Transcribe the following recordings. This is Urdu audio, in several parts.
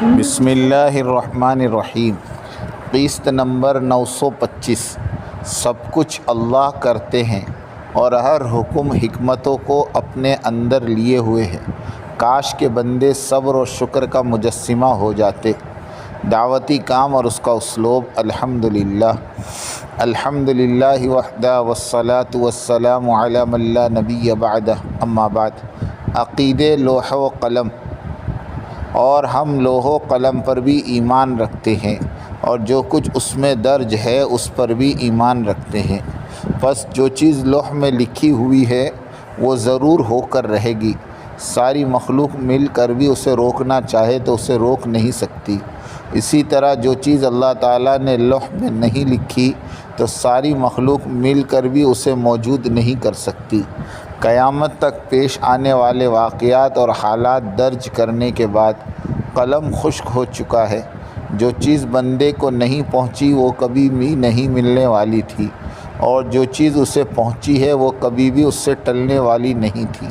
بسم اللہ الرحمن الرحیم۔ قسط نمبر 925۔ سب کچھ اللہ کرتے ہیں اور ہر حکم حکمتوں کو اپنے اندر لیے ہوئے ہیں۔ کاش کے بندے صبر و شکر کا مجسمہ ہو جاتے۔ دعوتی کام اور اس کا اسلوب۔ الحمدللہ الحمدللہ وحدہ والصلاة والسلام علی من لا نبی بعدہ، اما بعد۔ عقیدے لوح و قلم۔ اور ہم لوح و قلم پر بھی ایمان رکھتے ہیں اور جو کچھ اس میں درج ہے اس پر بھی ایمان رکھتے ہیں۔ پس جو چیز لوح میں لکھی ہوئی ہے وہ ضرور ہو کر رہے گی۔ ساری مخلوق مل کر بھی اسے روکنا چاہے تو اسے روک نہیں سکتی۔ اسی طرح جو چیز اللہ تعالیٰ نے لوح میں نہیں لکھی تو ساری مخلوق مل کر بھی اسے موجود نہیں کر سکتی۔ قیامت تک پیش آنے والے واقعات اور حالات درج کرنے کے بعد قلم خشک ہو چکا ہے۔ جو چیز بندے کو نہیں پہنچی وہ کبھی بھی نہیں ملنے والی تھی، اور جو چیز اسے پہنچی ہے وہ کبھی بھی اس سے ٹلنے والی نہیں تھی۔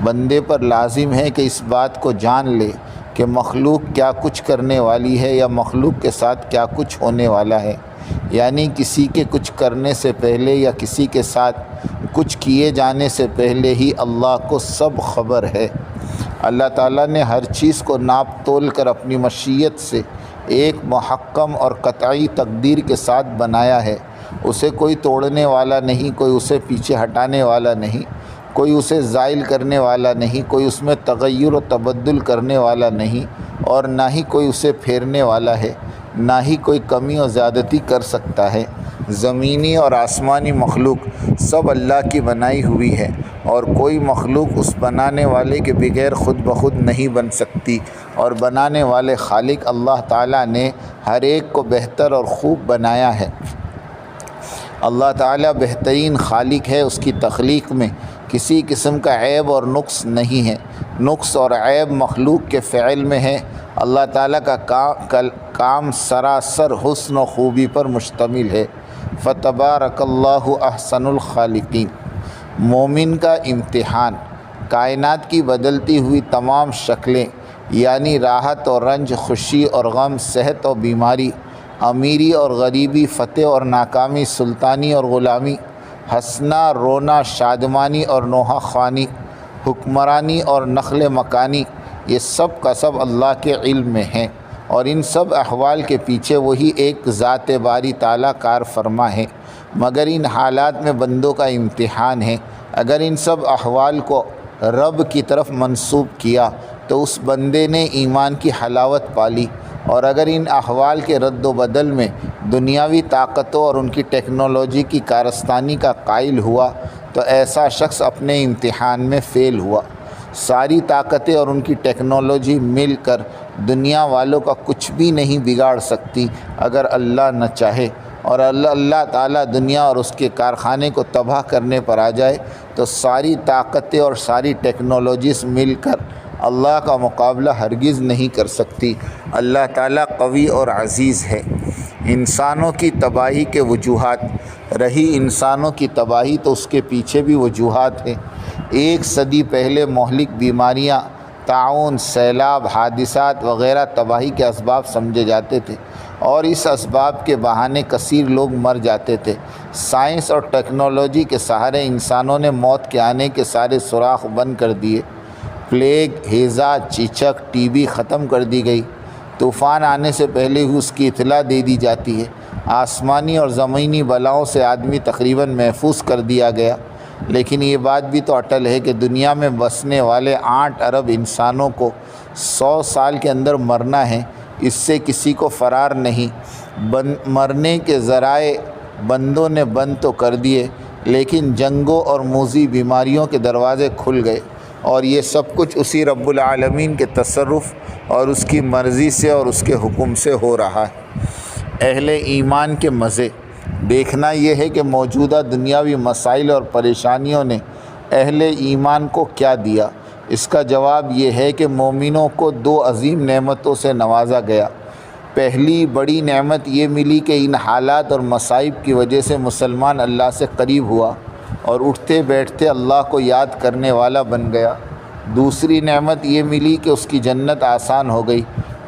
بندے پر لازم ہے کہ اس بات کو جان لے کہ مخلوق کیا کچھ کرنے والی ہے یا مخلوق کے ساتھ کیا کچھ ہونے والا ہے، یعنی کسی کے کچھ کرنے سے پہلے یا کسی کے ساتھ کچھ کیے جانے سے پہلے ہی اللہ کو سب خبر ہے۔ اللہ تعالیٰ نے ہر چیز کو ناپ تول کر اپنی مشیت سے ایک محکم اور قطعی تقدیر کے ساتھ بنایا ہے۔ اسے کوئی توڑنے والا نہیں، کوئی اسے پیچھے ہٹانے والا نہیں، کوئی اسے زائل کرنے والا نہیں، کوئی اس میں تغیر و تبدل کرنے والا نہیں، اور نہ ہی کوئی اسے پھیرنے والا ہے، نہ ہی کوئی کمی و زیادتی کر سکتا ہے۔ زمینی اور آسمانی مخلوق سب اللہ کی بنائی ہوئی ہے، اور کوئی مخلوق اس بنانے والے کے بغیر خود بخود نہیں بن سکتی، اور بنانے والے خالق اللہ تعالیٰ نے ہر ایک کو بہتر اور خوب بنایا ہے۔ اللہ تعالیٰ بہترین خالق ہے، اس کی تخلیق میں کسی قسم کا عیب اور نقص نہیں ہے۔ نقص اور عیب مخلوق کے فعل میں ہے۔ اللہ تعالیٰ کا کام سراسر حسن و خوبی پر مشتمل ہے۔ فتبارک اللہ احسن الخالقین۔ مومن کا امتحان۔ کائنات کی بدلتی ہوئی تمام شکلیں، یعنی راحت اور رنج، خوشی اور غم، صحت اور بیماری، امیری اور غریبی، فتح اور ناکامی، سلطانی اور غلامی، ہنسنا، رونا، شادمانی اور نوحہ خوانی، حکمرانی اور نقل مکانی، یہ سب کا سب اللہ کے علم میں ہیں، اور ان سب احوال کے پیچھے وہی ایک ذات باری تعالیٰ کار فرما ہے۔ مگر ان حالات میں بندوں کا امتحان ہے۔ اگر ان سب احوال کو رب کی طرف منسوب کیا تو اس بندے نے ایمان کی حلاوت پالی، اور اگر ان احوال کے رد و بدل میں دنیاوی طاقتوں اور ان کی ٹیکنالوجی کی کارستانی کا قائل ہوا تو ایسا شخص اپنے امتحان میں فیل ہوا۔ ساری طاقتیں اور ان کی ٹیکنالوجی مل کر دنیا والوں کا کچھ بھی نہیں بگاڑ سکتی اگر اللہ نہ چاہے، اور اللہ تعالیٰ دنیا اور اس کے کارخانے کو تباہ کرنے پر آ جائے تو ساری طاقتیں اور ساری ٹیکنالوجیز مل کر اللہ کا مقابلہ ہرگز نہیں کر سکتی۔ اللہ تعالیٰ قوی اور عزیز ہے۔ انسانوں کی تباہی کے وجوہات۔ رہی انسانوں کی تباہی تو اس کے پیچھے بھی وجوہات ہیں۔ 1 صدی پہلے مہلک بیماریاں، طاعون، سیلاب، حادثات وغیرہ تباہی کے اسباب سمجھے جاتے تھے، اور اس اسباب کے بہانے کثیر لوگ مر جاتے تھے۔ سائنس اور ٹیکنالوجی کے سہارے انسانوں نے موت کے آنے کے سارے سوراخ بند کر دیے۔ پلیگ، ہیضہ، چیچک، ٹی بی ختم کر دی گئی۔ طوفان آنے سے پہلے ہی اس کی اطلاع دے دی جاتی ہے۔ آسمانی اور زمینی بلاؤں سے آدمی تقریباً محفوظ کر دیا گیا۔ لیکن یہ بات بھی تو اٹل ہے کہ دنیا میں بسنے والے 8 ارب انسانوں کو 100 سال کے اندر مرنا ہے۔ اس سے کسی کو فرار نہیں۔ مرنے کے ذرائع بندوں نے بند تو کر دیے، لیکن جنگوں اور موذی بیماریوں کے دروازے کھل گئے، اور یہ سب کچھ اسی رب العالمین کے تصرف اور اس کی مرضی سے اور اس کے حکم سے ہو رہا ہے۔ اہل ایمان کے مزے۔ دیکھنا یہ ہے کہ موجودہ دنیاوی مسائل اور پریشانیوں نے اہل ایمان کو کیا دیا۔ اس کا جواب یہ ہے کہ مومنوں کو 2 عظیم نعمتوں سے نوازا گیا۔ پہلی بڑی نعمت یہ ملی کہ ان حالات اور مصائب کی وجہ سے مسلمان اللہ سے قریب ہوا اور اٹھتے بیٹھتے اللہ کو یاد کرنے والا بن گیا۔ دوسری نعمت یہ ملی کہ اس کی جنت آسان ہو گئی،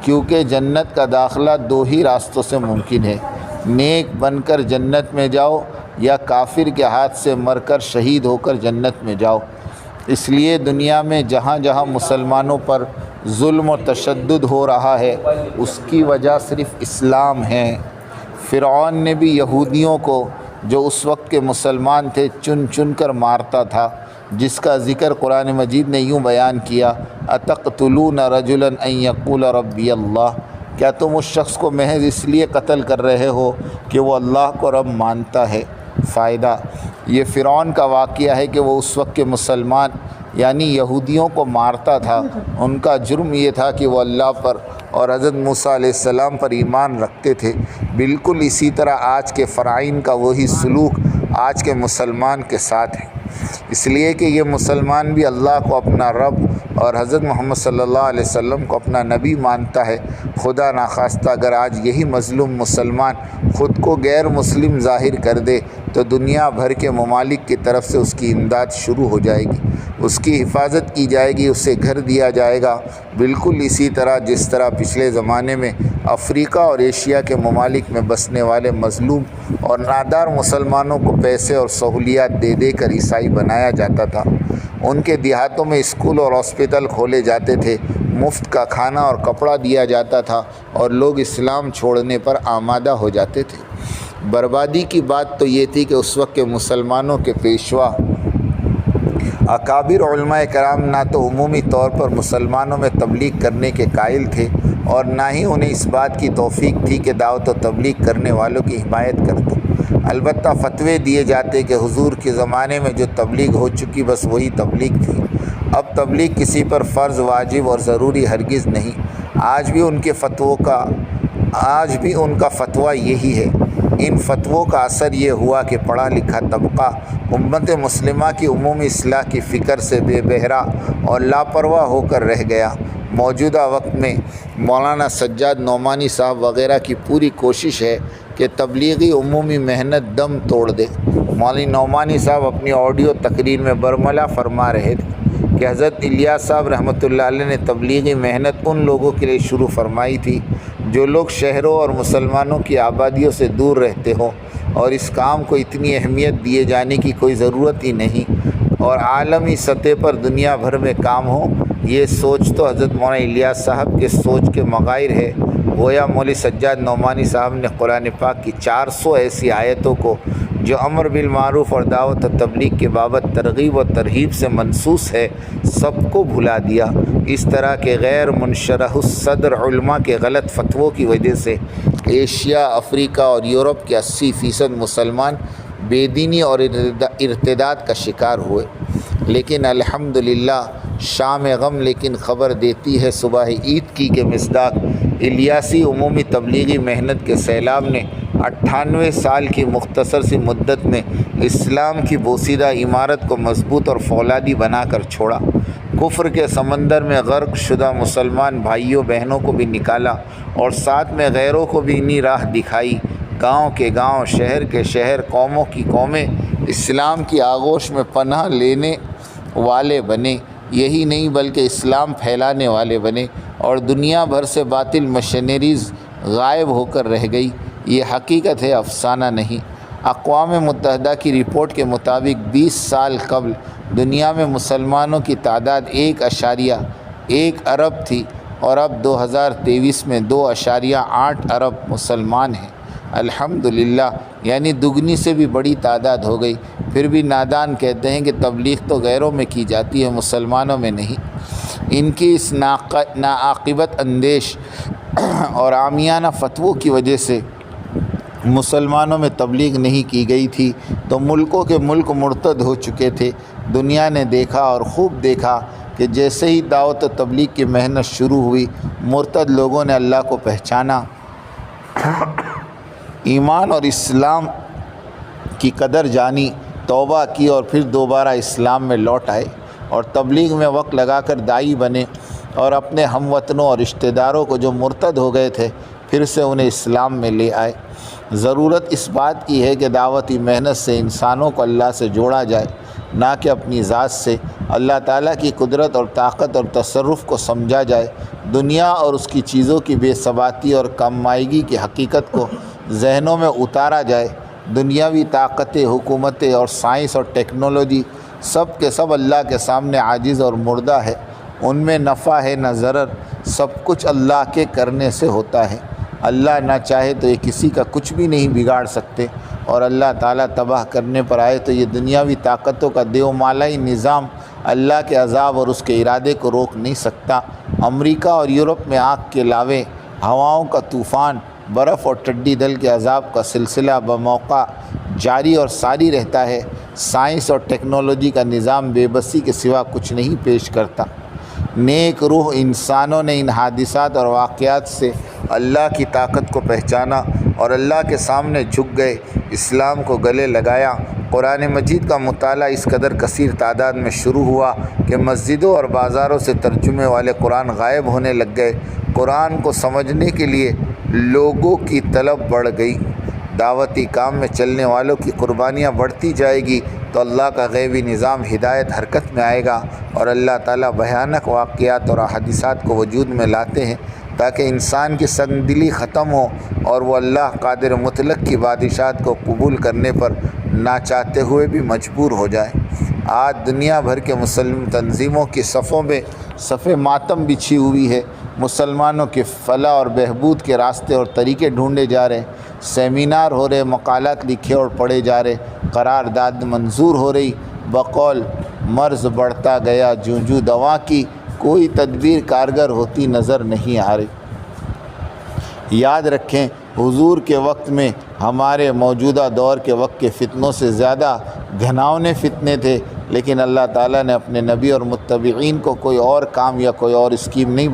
کیونکہ جنت کا داخلہ دو ہی راستوں سے ممکن ہے، نیک بن کر جنت میں جاؤ یا کافر کے ہاتھ سے مر کر شہید ہو کر جنت میں جاؤ۔ اس لیے دنیا میں جہاں جہاں مسلمانوں پر ظلم و تشدد ہو رہا ہے اس کی وجہ صرف اسلام ہے۔ فرعون نے بھی یہودیوں کو جو اس وقت کے مسلمان تھے چن چن کر مارتا تھا، جس کا ذکر قرآن مجید نے یوں بیان کیا، اتقتلون رجلا ان یقول ربی اللہ، کیا تم اس شخص کو محض اس لیے قتل کر رہے ہو کہ وہ اللہ کو رب مانتا ہے؟ فائدہ یہ فرعون کا واقعہ ہے کہ وہ اس وقت کے مسلمان یعنی یہودیوں کو مارتا تھا۔ ان کا جرم یہ تھا کہ وہ اللہ پر اور حضرت موسیٰ علیہ السلام پر ایمان رکھتے تھے۔ بالکل اسی طرح آج کے فرعین کا وہی سلوک آج کے مسلمان کے ساتھ ہے، اس لیے کہ یہ مسلمان بھی اللہ کو اپنا رب اور حضرت محمد صلی اللہ علیہ وسلم کو اپنا نبی مانتا ہے۔ خدا ناخواستہ اگر آج یہی مظلوم مسلمان خود کو غیر مسلم ظاہر کر دے تو دنیا بھر کے ممالک کی طرف سے اس کی امداد شروع ہو جائے گی، اس کی حفاظت کی جائے گی، اسے گھر دیا جائے گا، بالکل اسی طرح جس طرح پچھلے زمانے میں افریقہ اور ایشیا کے ممالک میں بسنے والے مظلوم اور نادار مسلمانوں کو پیسے اور سہولیات دے دے کر عیسائی بنایا جاتا تھا۔ ان کے دیہاتوں میں اسکول اور ہاسپٹل کھولے جاتے تھے، مفت کا کھانا اور کپڑا دیا جاتا تھا اور لوگ اسلام چھوڑنے پر آمادہ ہو جاتے تھے۔ بربادی کی بات تو یہ تھی کہ اس وقت کے مسلمانوں کے پیشوا اکابر علماء کرام نہ تو عمومی طور پر مسلمانوں میں تبلیغ کرنے کے قائل تھے اور نہ ہی انہیں اس بات کی توفیق تھی کہ دعوت و تبلیغ کرنے والوں کی حمایت کرتے۔ البتہ فتوے دیے جاتے کہ حضور کے زمانے میں جو تبلیغ ہو چکی بس وہی تبلیغ تھی، اب تبلیغ کسی پر فرض، واجب اور ضروری ہرگز نہیں۔ آج بھی ان کا فتویٰ یہی ہے۔ ان فتووں کا اثر یہ ہوا کہ پڑھا لکھا طبقہ امت مسلمہ کی عمومی اصلاح کی فکر سے بے بہرا اور لاپرواہ ہو کر رہ گیا۔ موجودہ وقت میں مولانا سجاد نعمانی صاحب وغیرہ کی پوری کوشش ہے کہ تبلیغی عمومی محنت دم توڑ دے۔ مولانا نعمانی صاحب اپنی آڈیو تقریر میں برملا فرما رہے تھے کہ حضرت الیاس صاحب رحمۃ اللہ علیہ نے تبلیغی محنت ان لوگوں کے لیے شروع فرمائی تھی جو لوگ شہروں اور مسلمانوں کی آبادیوں سے دور رہتے ہوں اور اس کام کو اتنی اہمیت دیے جانے کی کوئی ضرورت ہی نہیں اور عالمی سطح پر دنیا بھر میں کام ہو۔ یہ سوچ تو حضرت مولانا الیاس صاحب کے سوچ کے مغائر ہے۔ گویا مولوی سجاد نعمانی صاحب نے قرآن پاک کی 400 ایسی آیتوں کو جو امر بالمعروف اور دعوت و تبلیغ کے بابت ترغیب و ترہیب سے منصوص ہے سب کو بھلا دیا۔ اس طرح کے غیر منشرح الصدر علماء کے غلط فتووں کی وجہ سے ایشیا، افریقہ اور یورپ کے 80% مسلمان بے دینی اور ارتداد کا شکار ہوئے۔ لیکن الحمدللہ شام غم لیکن خبر دیتی ہے صبح عید کی کہ مصداق الیاسی عمومی تبلیغی محنت کے سیلاب نے 98 سال کی مختصر سی مدت میں اسلام کی بوسیدہ عمارت کو مضبوط اور فولادی بنا کر چھوڑا۔ کفر کے سمندر میں غرق شدہ مسلمان بھائیوں بہنوں کو بھی نکالا اور ساتھ میں غیروں کو بھی انہی راہ دکھائی۔ گاؤں کے گاؤں، شہر کے شہر، قوموں کی قومیں اسلام کی آغوش میں پناہ لینے والے بنے۔ یہی نہیں بلکہ اسلام پھیلانے والے بنے اور دنیا بھر سے باطل مشنریز غائب ہو کر رہ گئی۔ یہ حقیقت ہے، افسانہ نہیں۔ اقوام متحدہ کی رپورٹ کے مطابق 20 سال قبل دنیا میں مسلمانوں کی تعداد 1.1 ارب تھی اور اب 2023 میں 2.8 ارب مسلمان ہیں۔ الحمدللہ، یعنی دگنی سے بھی بڑی تعداد ہو گئی۔ پھر بھی نادان کہتے ہیں کہ تبلیغ تو غیروں میں کی جاتی ہے، مسلمانوں میں نہیں۔ ان کی اس ناعاقبت اندیش اور عامیانہ فتووں کی وجہ سے مسلمانوں میں تبلیغ نہیں کی گئی تھی تو ملکوں کے ملک مرتد ہو چکے تھے۔ دنیا نے دیکھا اور خوب دیکھا کہ جیسے ہی دعوت و تبلیغ کی محنت شروع ہوئی، مرتد لوگوں نے اللہ کو پہچانا، ایمان اور اسلام کی قدر جانی، توبہ کی اور پھر دوبارہ اسلام میں لوٹ آئے اور تبلیغ میں وقت لگا کر داعی بنے اور اپنے ہم وطنوں اور رشتہ داروں کو جو مرتد ہو گئے تھے پھر سے انہیں اسلام میں لے آئے۔ ضرورت اس بات کی ہے کہ دعوتی محنت سے انسانوں کو اللہ سے جوڑا جائے، نہ کہ اپنی ذات سے۔ اللہ تعالیٰ کی قدرت اور طاقت اور تصرف کو سمجھا جائے، دنیا اور اس کی چیزوں کی بے ثباتی اور کم آئیگی کی حقیقت کو ذہنوں میں اتارا جائے۔ دنیاوی طاقتیں، حکومتیں اور سائنس اور ٹیکنالوجی سب کے سب اللہ کے سامنے عاجز اور مردہ ہے، ان میں نفع ہے نہ ضرر، سب کچھ اللہ کے کرنے سے ہوتا ہے۔ اللہ نہ چاہے تو یہ کسی کا کچھ بھی نہیں بگاڑ سکتے، اور اللہ تعالیٰ تباہ کرنے پر آئے تو یہ دنیاوی طاقتوں کا دیومالائی نظام اللہ کے عذاب اور اس کے ارادے کو روک نہیں سکتا۔ امریکہ اور یورپ میں آگ کے لاوے، ہواؤں کا طوفان، برف اور ٹڈی دل کے عذاب کا سلسلہ بموقع جاری اور ساری رہتا ہے۔ سائنس اور ٹیکنالوجی کا نظام بے بسی کے سوا کچھ نہیں پیش کرتا۔ نیک روح انسانوں نے ان حادثات اور واقعات سے اللہ کی طاقت کو پہچانا اور اللہ کے سامنے جھک گئے، اسلام کو گلے لگایا۔ قرآن مجید کا مطالعہ اس قدر کثیر تعداد میں شروع ہوا کہ مسجدوں اور بازاروں سے ترجمے والے قرآن غائب ہونے لگ گئے۔ قرآن کو سمجھنے کے لیے لوگوں کی طلب بڑھ گئی۔ دعوتی کام میں چلنے والوں کی قربانیاں بڑھتی جائے گی تو اللہ کا غیبی نظام ہدایت حرکت میں آئے گا، اور اللہ تعالیٰ بھیانک واقعات اور حادثات کو وجود میں لاتے ہیں تاکہ انسان کی سنگ دلی ختم ہو اور وہ اللہ قادر مطلق کی بادشاہت کو قبول کرنے پر نہ چاہتے ہوئے بھی مجبور ہو جائے۔ آج دنیا بھر کے مسلم تنظیموں کی صفوں میں صف ماتم بچھی ہوئی ہے۔ مسلمانوں کے فلاح اور بہبود کے راستے اور طریقے ڈھونڈے جا رہے ہیں، سیمینار ہو رہے، مقالات لکھے اور پڑھے جا رہے، قرارداد منظور ہو رہی، بقول مرض بڑھتا گیا جوں جوں دوا کی، کوئی تدبیر کارگر ہوتی نظر نہیں آ رہی۔ یاد رکھیں، حضور کے وقت میں ہمارے موجودہ دور کے وقت کے فتنوں سے زیادہ گھناؤنے فتنے تھے، لیکن اللہ تعالیٰ نے اپنے نبی اور متبعین کو کوئی اور کام یا کوئی اور اسکیم نہیں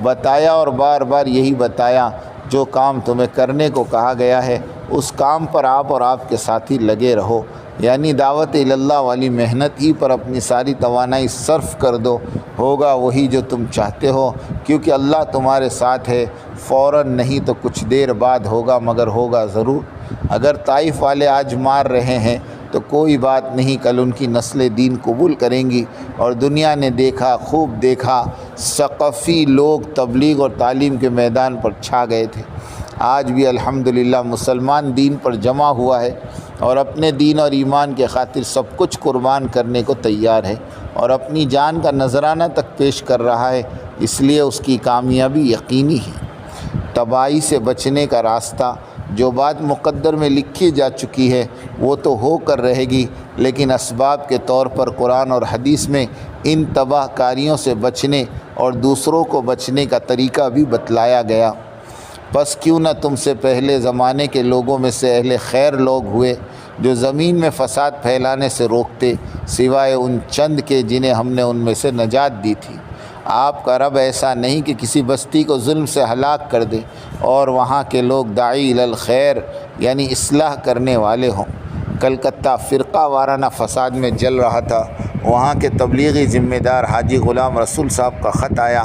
بتایا اور بار بار یہی بتایا، جو کام تمہیں کرنے کو کہا گیا ہے اس کام پر آپ اور آپ کے ساتھی لگے رہو، یعنی دعوت اللہ والی محنت ہی پر اپنی ساری توانائی صرف کر دو، ہوگا وہی جو تم چاہتے ہو، کیونکہ اللہ تمہارے ساتھ ہے۔ فوراً نہیں تو کچھ دیر بعد ہوگا، مگر ہوگا ضرور۔ اگر طائف والے آج مار رہے ہیں تو کوئی بات نہیں، کل ان کی نسلیں دین قبول کریں گی۔ اور دنیا نے دیکھا، خوب دیکھا، ثقافی لوگ تبلیغ اور تعلیم کے میدان پر چھا گئے تھے۔ آج بھی الحمدللہ مسلمان دین پر جمع ہوا ہے اور اپنے دین اور ایمان کے خاطر سب کچھ قربان کرنے کو تیار ہے، اور اپنی جان کا نذرانہ تک پیش کر رہا ہے، اس لیے اس کی کامیابی یقینی ہے۔ تباہی سے بچنے کا راستہ، جو بات مقدر میں لکھی جا چکی ہے وہ تو ہو کر رہے گی، لیکن اسباب کے طور پر قرآن اور حدیث میں ان تباہ کاریوں سے بچنے اور دوسروں کو بچنے کا طریقہ بھی بتلایا گیا۔ بس کیوں نہ تم سے پہلے زمانے کے لوگوں میں سے اہل خیر لوگ ہوئے جو زمین میں فساد پھیلانے سے روکتے، سوائے ان چند کے جنہیں ہم نے ان میں سے نجات دی تھی۔ آپ کا رب ایسا نہیں کہ کسی بستی کو ظلم سے ہلاک کر دے اور وہاں کے لوگ داعی الی الخیر یعنی اصلاح کرنے والے ہوں۔ کلکتہ فرقہ وارانہ فساد میں جل رہا تھا، وہاں کے تبلیغی ذمہ دار حاجی غلام رسول صاحب کا خط آیا،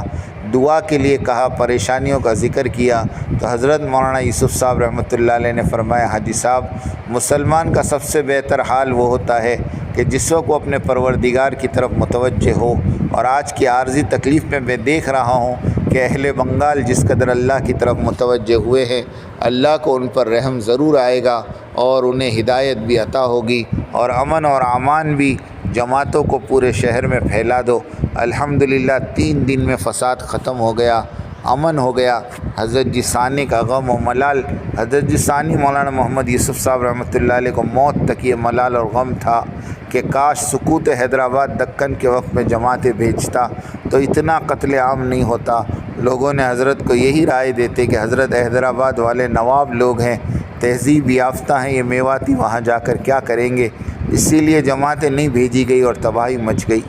دعا کے لیے کہا، پریشانیوں کا ذکر کیا تو حضرت مولانا یوسف صاحب رحمۃ اللہ علیہ نے فرمایا، حاجی صاحب، مسلمان کا سب سے بہتر حال وہ ہوتا ہے کہ جس وقت وہ اپنے پروردگار کی طرف متوجہ ہو، اور آج کی عارضی تکلیف میں دیکھ رہا ہوں کہ اہل بنگال جس قدر اللہ کی طرف متوجہ ہوئے ہیں، اللہ کو ان پر رحم ضرور آئے گا اور انہیں ہدایت بھی عطا ہوگی، اور امن اور امان بھی۔ جماعتوں کو پورے شہر میں پھیلا دو۔ الحمدللہ 3 دن میں فساد ختم ہو گیا، امن ہو گیا۔ حضرت جی ثانی کا غم و ملال، حضرت جی ثانی مولانا محمد یوسف صاحب رحمۃ اللہ علیہ کو موت تک یہ ملال اور غم تھا کہ کاش سکوت حیدرآباد دکن کے وقت میں جماعتیں بھیجتا تو اتنا قتل عام نہیں ہوتا۔ لوگوں نے حضرت کو یہی رائے دیتے کہ حضرت حیدرآباد والے نواب لوگ ہیں، تہذیب یافتہ ہیں، یہ میواتی وہاں جا کر کیا کریں گے، اسی لیے جماعتیں نہیں بھیجی گئی اور تباہی مچ گئی۔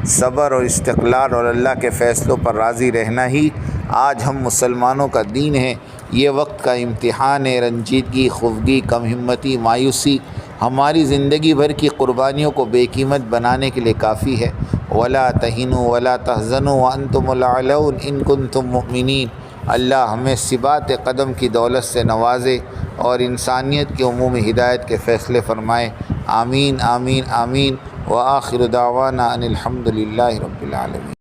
صبر اور استقلال اور اللہ کے فیصلوں پر راضی رہنا ہی آج ہم مسلمانوں کا دین ہے۔ یہ وقت کا امتحان ہے۔ رنجیدگی، خفگی، کم ہمتی، مایوسی ہماری زندگی بھر کی قربانیوں کو بے قیمت بنانے کے لیے کافی ہے۔ وَلَا تَهِنُوا وَلَا تَحْزَنُوا وَأَنْتُمُ الْأَعْلَوْنَ إِن كُنتُم مُؤْمِنِينَ۔ اللہ ہمیں ثبات قدم کی دولت سے نوازے اور انسانیت کی عمومی ہدایت کے فیصلے فرمائے۔ آمین آمین آمین۔ وآخر دعوانا ان الحمد للہ رب العالمین۔